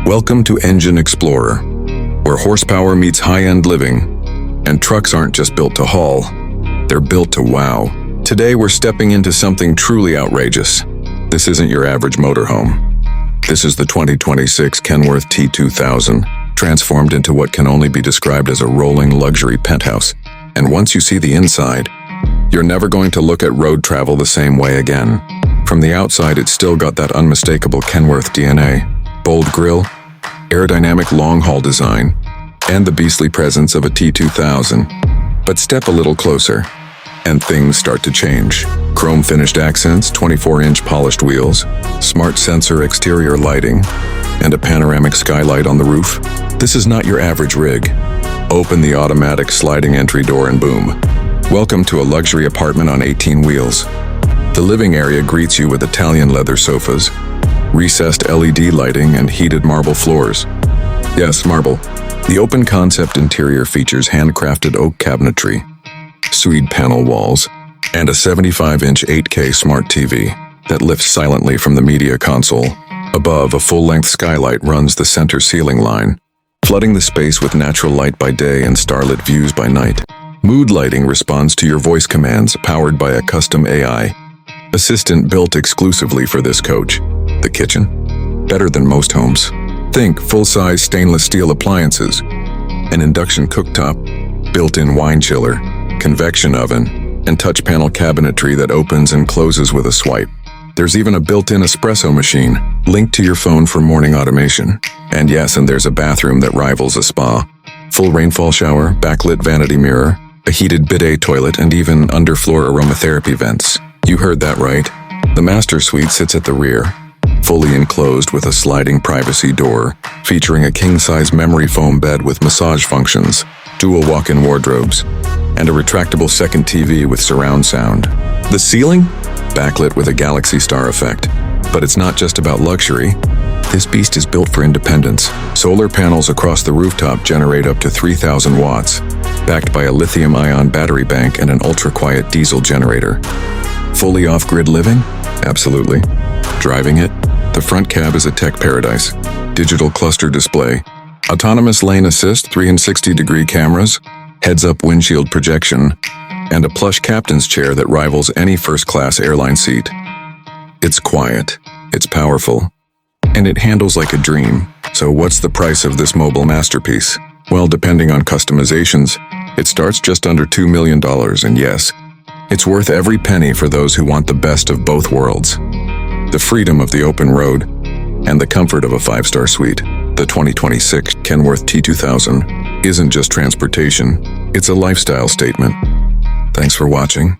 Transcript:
Welcome to Engine Explorer, where horsepower meets high-end living, and trucks aren't just built to haul, they're built to wow. Today we're stepping into something truly outrageous. This isn't your average motorhome. This is the 2026 Kenworth T2000, transformed into what can only be described as a rolling luxury penthouse. And once you see the inside, you're never going to look at road travel the same way again. From the outside, it's still got that unmistakable Kenworth DNA. Bold grille, aerodynamic long-haul design, and the beastly presence of a T2000. But step a little closer, and things start to change. Chrome-finished accents, 24-inch polished wheels, smart sensor exterior lighting, and a panoramic skylight on the roof. This is not your average rig. Open the automatic sliding entry door and boom. Welcome to a luxury apartment on 18 wheels. The living area greets you with Italian leather sofas, recessed LED lighting, and heated marble floors. Yes, marble. The open concept interior features handcrafted oak cabinetry, suede panel walls, and a 75-inch 8K smart TV that lifts silently from the media console. Above, a full-length skylight runs the center ceiling line, flooding the space with natural light by day and starlit views by night. Mood lighting responds to your voice commands, powered by a custom AI assistant built exclusively for this coach. The kitchen? Better than most homes. Think full-size stainless steel appliances, an induction cooktop, built-in wine chiller, convection oven, and touch panel cabinetry that opens and closes with a swipe. There's even a built-in espresso machine linked to your phone for morning automation. And yes, and there's a bathroom that rivals a spa. Full rainfall shower, backlit vanity mirror, a heated bidet toilet, and even underfloor aromatherapy vents. You heard that right. The master suite sits at the rear, fully enclosed with a sliding privacy door, featuring a king-size memory foam bed with massage functions, dual walk-in wardrobes, and a retractable second TV with surround sound. The ceiling? Backlit with a galaxy star effect. But it's not just about luxury. This beast is built for independence. Solar panels across the rooftop generate up to 3,000 watts, backed by a lithium-ion battery bank and an ultra-quiet diesel generator. Fully off-grid living? Absolutely. Driving it? The front cab is a tech paradise. Digital cluster display, autonomous lane assist, 360-degree cameras, heads-up windshield projection, and a plush captain's chair that rivals any first-class airline seat. It's quiet, it's powerful, and it handles like a dream. So what's the price of this mobile masterpiece? Well, depending on customizations, it starts just under $2 million, and yes, it's worth every penny for those who want the best of both worlds. The freedom of the open road, and the comfort of a 5-star suite. The 2026 Kenworth T2000 isn't just transportation, it's a lifestyle statement. Thanks for watching.